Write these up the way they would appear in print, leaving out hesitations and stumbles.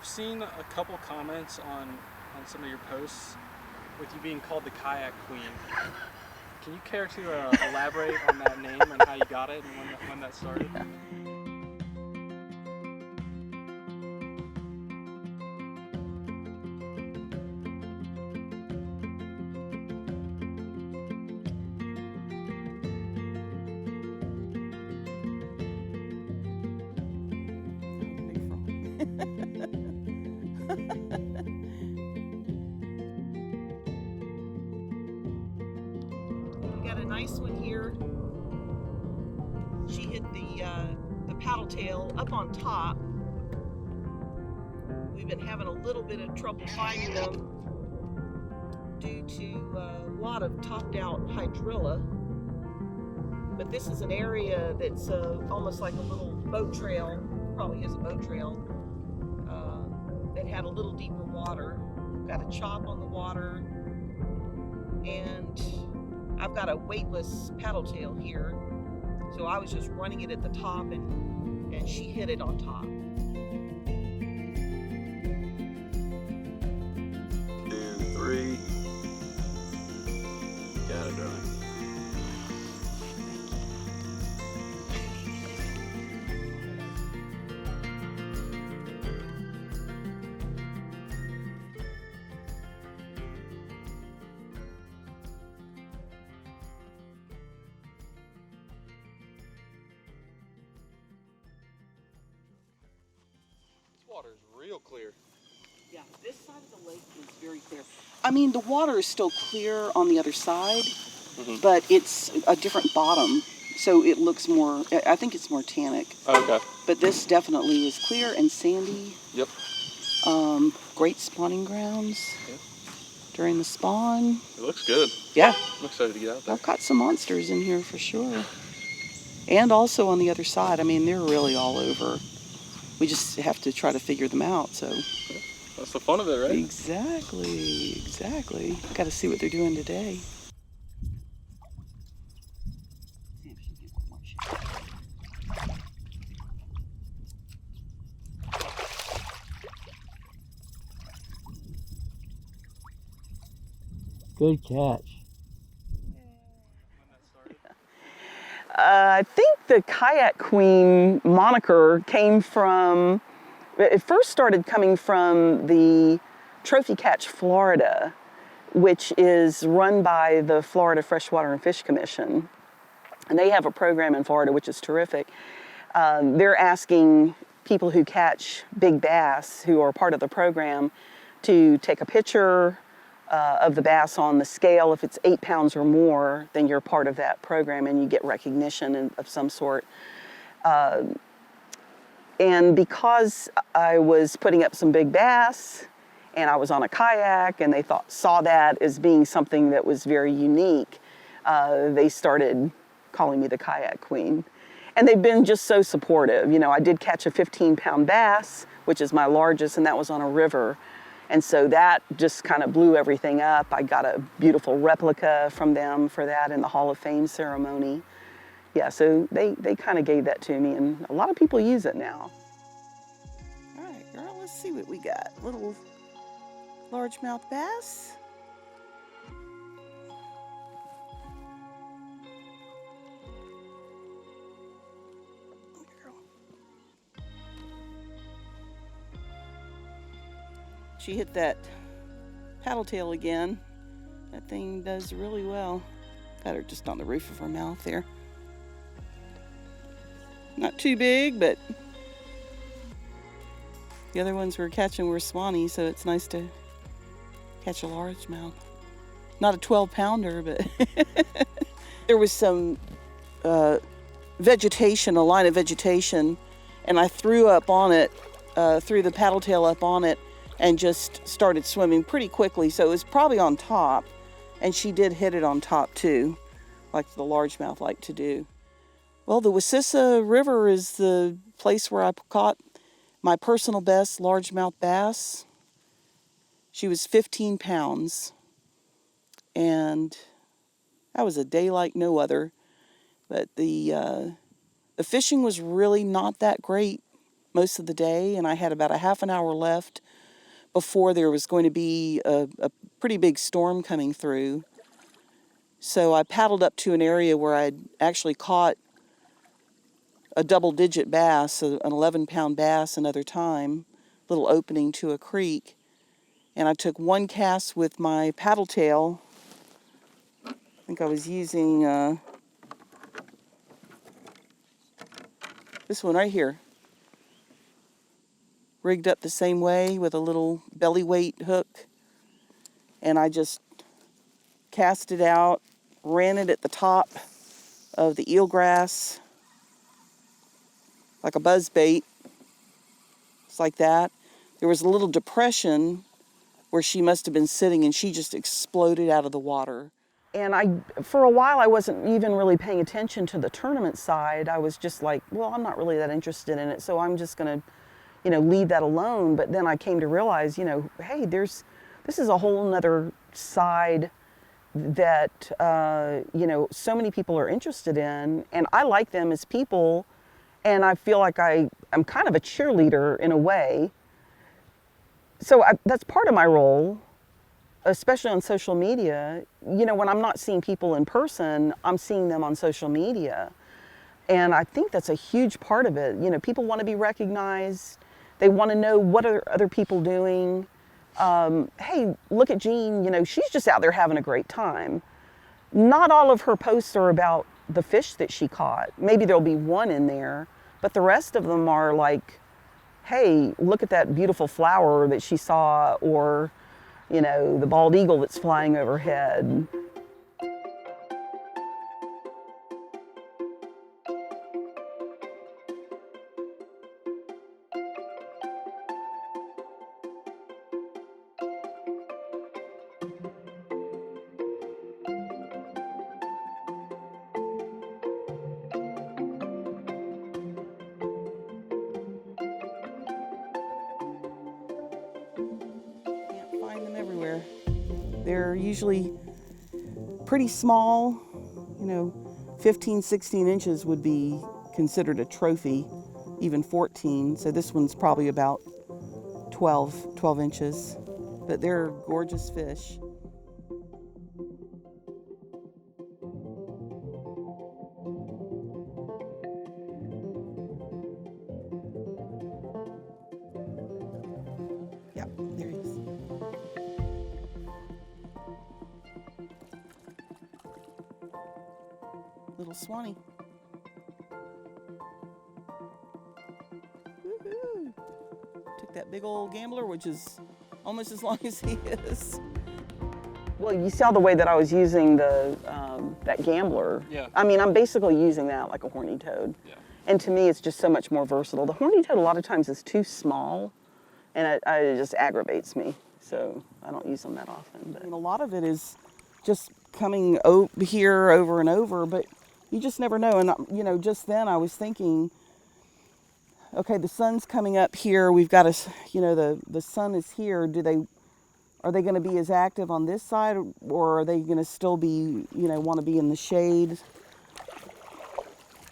I've seen a couple comments on some of your posts with you being called the Kayak Queen. Can you care to elaborate on that name and how you got it and when that started? We got a nice one here. She hit the paddle tail up on top. We've been having a little bit of trouble finding them due to a lot of topped out hydrilla. But this is an area that's almost like a little boat trail, probably is a boat trail, that had a little deeper water. Got a chop on the water, and I've got a weightless paddle tail here. So I was just running it at the top, and she hit it on top. 2, 3. Got it, darling. Water is real clear. Yeah, this side of the lake is very clear. I mean, the water is still clear on the other side, but it's a different bottom, so it looks more, I think it's more tannic. Okay. But this definitely is clear and sandy. Yep. Great spawning grounds Yep. during the spawn. It looks good. Yeah, I'm excited to get out there. I've caught some monsters in here for sure. And also on the other side, I mean, they're really all over. We just have to try to figure them out, so. That's the fun of it, right? Exactly, exactly. Got to see what they're doing today. Good catch. I think the Kayak Queen moniker came from, it first started coming from the Trophy Catch Florida, which is run by the Florida Freshwater and Fish Commission. And they have a program in Florida which is terrific. They're asking people who catch big bass who are part of the program to take a picture of the bass on the scale. If it's 8 pounds or more, then you're part of that program and you get recognition of some sort. And because I was putting up some big bass and I was on a kayak and they saw that as being something that was very unique, they started calling me the Kayak Queen. And they've been just so supportive. You know, I did catch a 15-pound bass, which is my largest, and that was on a river. And so that just kind of blew everything up. I got a beautiful replica from them for that in the Hall of Fame ceremony. Yeah, so they kind of gave that to me, and a lot of people use it now. All right, girl, let's see what we got. Little largemouth bass. She hit that paddle tail again. That thing does really well. Got her just on the roof of her mouth there. Not too big, but the other ones we're catching were swanee, so it's nice to catch a largemouth. Not a 12-pounder, but there was some vegetation, a line of vegetation, and I threw up on it, threw the paddle tail up on it, and just started swimming pretty quickly. So it was probably on top, and she did hit it on top too, like the largemouth like to do. Well, the Wasissa River is the place where I caught my personal best largemouth bass. She was 15 pounds, and that was a day like no other. But the fishing was really not that great most of the day, and I had about a half an hour left before there was going to be a pretty big storm coming through. So I paddled up to an area where I'd actually caught a double-digit bass, an 11-pound bass another time, little opening to a creek. And I took one cast with my paddle tail. I think I was using this one right here. Rigged up the same way with a little belly weight hook. And I just cast it out, ran it at the top of the eelgrass like a buzz bait. It's like that. There was a little depression where she must have been sitting, and she just exploded out of the water. And for a while, I wasn't even really paying attention to the tournament side. I was just like, well, I'm not really that interested in it, so I'm just gonna, leave that alone. But then I came to realize, hey, this is a whole nother side that, so many people are interested in, and I like them as people, and I feel like I'm kind of a cheerleader in a way. So that's part of my role, especially on social media. When I'm not seeing people in person, I'm seeing them on social media. And I think that's a huge part of it. People want to be recognized. They want to know what are other people doing. Hey, look at Jean, she's just out there having a great time. Not all of her posts are about the fish that she caught. Maybe there'll be one in there, but the rest of them are like, hey, look at that beautiful flower that she saw, or, the bald eagle that's flying overhead. Find them everywhere. They're usually pretty small, 15, 16 inches would be considered a trophy, even 14. So this one's probably about 12 inches, but they're gorgeous fish. Yeah, there he is. Little Swanee. Woohoo! Took that big old gambler, which is almost as long as he is. Well, you saw the way that I was using that gambler. Yeah. I mean, I'm basically using that like a horny toad. Yeah. And to me, it's just so much more versatile. The horny toad a lot of times is too small, and it just aggravates me. So I don't use them that often. But a lot of it is just coming here over and over, but you just never know. And just then I was thinking, okay, the sun's coming up here. We've got the sun is here. Are they going to be as active on this side, or are they going to still be, want to be in the shade?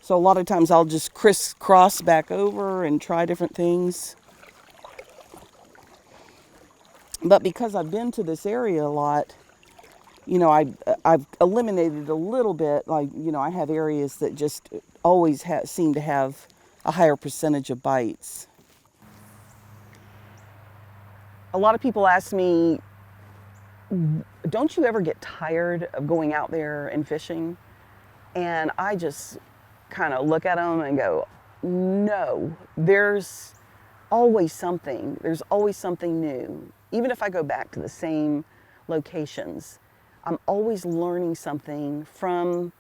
So a lot of times I'll just crisscross back over and try different things. But because I've been to this area a lot, I've eliminated a little bit. Like, I have areas that just always seem to have a higher percentage of bites. A lot of people ask me, don't you ever get tired of going out there and fishing? And I just kind of look at them and go, no, there's always something. There's always something new. Even if I go back to the same locations, I'm always learning something from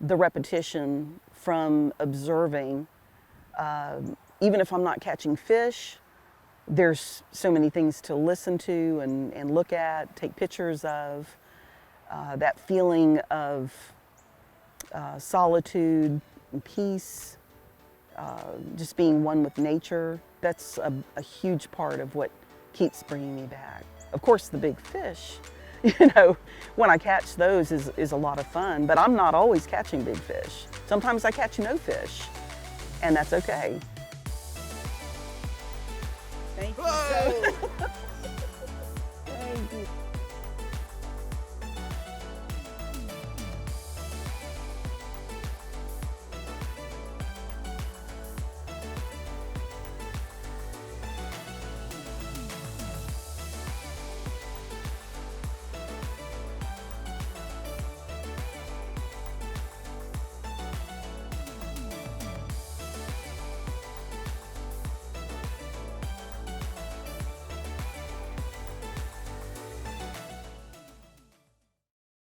the repetition, from observing. Even if I'm not catching fish, there's so many things to listen to and look at, take pictures of. That feeling of solitude and peace, just being one with nature, that's a huge part of what keeps bringing me back. Of course, the big fish, when I catch those is a lot of fun, but I'm not always catching big fish. Sometimes I catch no fish, and that's okay. Thank you. Whoa! Thank you.